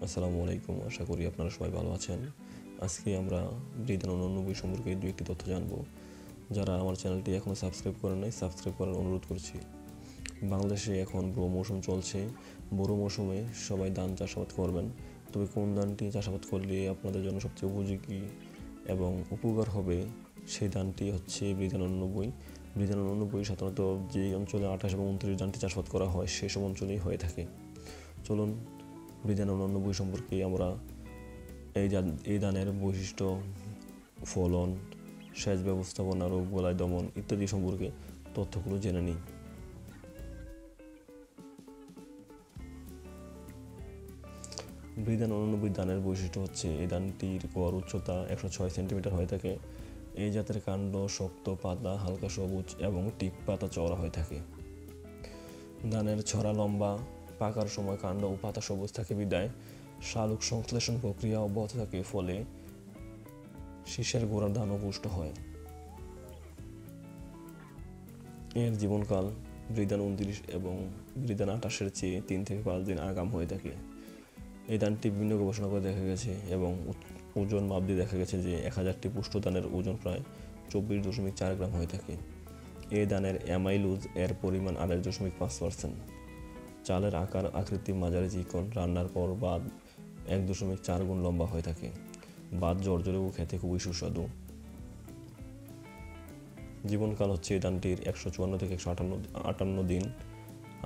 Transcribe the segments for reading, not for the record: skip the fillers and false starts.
আসসালামু আলাইকুম। আশা করি আপনারা সবাই ভালো আছেন। আজকে আমরা ব্রিদান 89 সম্পর্কে দু একটি তথ্য জানব। যারা আমার চ্যানেলটি এখনও সাবস্ক্রাইব করেন নাই, সাবস্ক্রাইব করার অনুরোধ করছি। বাংলাদেশে এখন বোরো মৌসুম চলছে। বোরো মৌসুমে সবাই ধান চাষাবাদ করবেন। তবে কোন ধানটি চাষাবাদ করলে আপনাদের জন্য সবচেয়ে উপযোগী এবং উপকার হবে, সেই ধানটি হচ্ছে ব্রিদান 89। ব্রিদান 89 সাধারণত যে অঞ্চলে 28 এবং 29 ধানটি চাষাবাদ করা হয় সেসব অঞ্চলেই হয়ে থাকে। চলুন ব্রিদান 89 সম্পর্কে আমরা এই ধানের বৈশিষ্ট্য, ফলন, সেচ ব্যবস্থাপনা, রোগ বালাই দমন ইত্যাদি সম্পর্কে তথ্যগুলো জেনে নিই। ব্রিদান 89 ধানের বৈশিষ্ট্য হচ্ছে এই ধানটির গড় উচ্চতা 106 সেন্টিমিটার হয়ে থাকে। এই জাতের কাণ্ড শক্ত, পাতা হালকা সবুজ এবং টিপ পাতা চওড়া হয়ে থাকে। ধানের ছড়া লম্বা, পাকার সময় কাণ্ড ও পাতা সবুজ থাকে বিদায় শালুক সংশ্লেষণ প্রক্রিয়া অব্যাহত থাকে, ফলে শীষের গোড়ার ধানও পুষ্ট হয়। এর জীবনকাল ব্রিদান 29 এবং ব্রিদান 28-এর চেয়ে 3 থেকে 5 দিন আগাম হয়ে থাকে। এই ধানটি বিভিন্ন গবেষণা করে দেখা গেছে এবং ওজন মাপ দিয়ে দেখা গেছে যে 1000টি পুষ্ট ধানের ওজন প্রায় 24.4 গ্রাম হয়ে থাকে। এই ধানের অ্যামাইলুজ এর পরিমাণ 28.5%। চালের আকার আকৃতি মাঝারি চিকন, রান্নার পর বাদ 1.4 গুণ লম্বা হয়ে থাকে। বাদ জর্জরে ও খেতে খুবই সুস্বাদু। জীবনকাল হচ্ছে এই ধানটির 154 থেকে 158 দিন,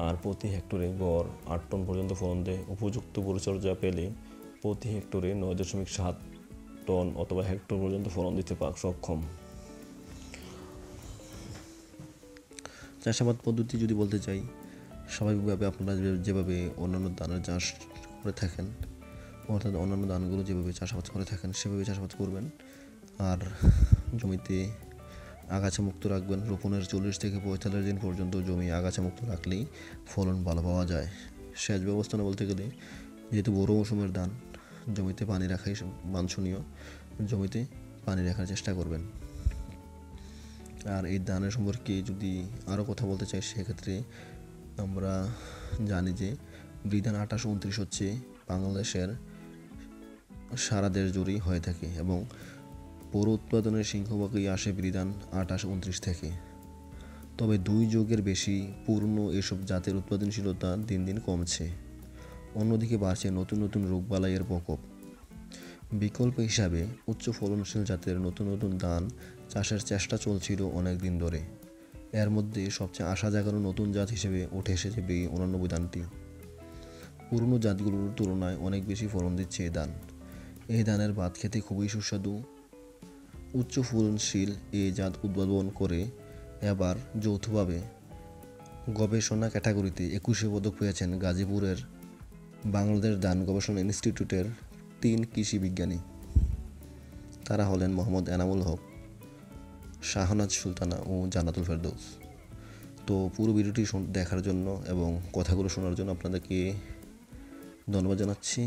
আর প্রতি হেক্টরে গড় 8 টন পর্যন্ত ফলন দেয়। উপযুক্ত পরিচর্যা পেলে প্রতি হেক্টরে 9.7 টন অথবা হেক্টর পর্যন্ত ফলন দিতে সক্ষম। চাষাবাদ পদ্ধতি যদি বলতে চাই, স্বাভাবিকভাবে আপনারা যেভাবে অন্যান্য ধানের চাষ করে থাকেন, অর্থাৎ অন্যান্য ধানগুলো যেভাবে চাষাবাদ করে থাকেন সেভাবে চাষাবাদ করবেন। আর জমিতে আগাছা মুক্ত রাখবেন। রোপণের 40 থেকে 45 দিন পর্যন্ত জমি আগাছা মুক্ত রাখলেই ফলন ভালো পাওয়া যায়। সেচ ব্যবস্থাপনা বলতে গেলে, যেহেতু বড় মৌসুমের ধান, জমিতে পানি রাখাই বাঞ্ছনীয়। জমিতে পানি রাখার চেষ্টা করবেন। আর এই ধানের সম্পর্কে যদি আরও কথা বলতে চাই, সেক্ষেত্রে আমরা জানি যে ব্রিদান 28-29 হচ্ছে বাংলাদেশের সারা দেশ জুড়েই হয়ে থাকে এবং পুরো উৎপাদনের সিংহভাগই আসে ব্রিদান 28-29 থেকে। তবে 2 যুগের বেশি পুরনো এসব জাতের উৎপাদনশীলতা দিন দিন কমছে। অন্যদিকে বাড়ছে নতুন নতুন রোগবালাইয়ের প্রকোপ। বিকল্প হিসাবে উচ্চ ফলনশীল জাতের নতুন নতুন ধান চাষের চেষ্টা চলছিল অনেক দিন ধরে। এর মধ্যে সবচেয়ে আশা জাগানো নতুন জাত হিসেবে উঠে এসেছে B89 ধানটি। পুরনো জাতগুলোর তুলনায় অনেক বেশি ফলন দিচ্ছে এই ধান। এই ধানের ভাত খেতে খুবই সুস্বাদু। উচ্চ ফলনশীল এই জাত উদ্ভাবন করে এবার যৌথভাবে গবেষণা ক্যাটাগরিতে 21 পদক পেয়েছেন গাজীপুরের বাংলাদেশ ধান গবেষণা ইনস্টিটিউটের 3 কৃষি বিজ্ঞানী। তারা হলেন মোহাম্মদ এনামুল হক, শাহনাজ সুলতানা ও জান্নাতুল ফেরদৌস। তো পুরো ভিডিওটি দেখার জন্য এবং কথাগুলো শোনার জন্য আপনাদেরকে ধন্যবাদ জানাচ্ছি।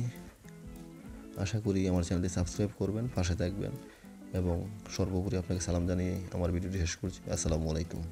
আশা করি আমার চ্যানেলটি সাবস্ক্রাইব করবেন, পাশে থাকবেন এবং সর্বোপরি আপনাকে সালাম জানিয়ে আমার ভিডিওটি শেষ করছি। আসসালামু আলাইকুম।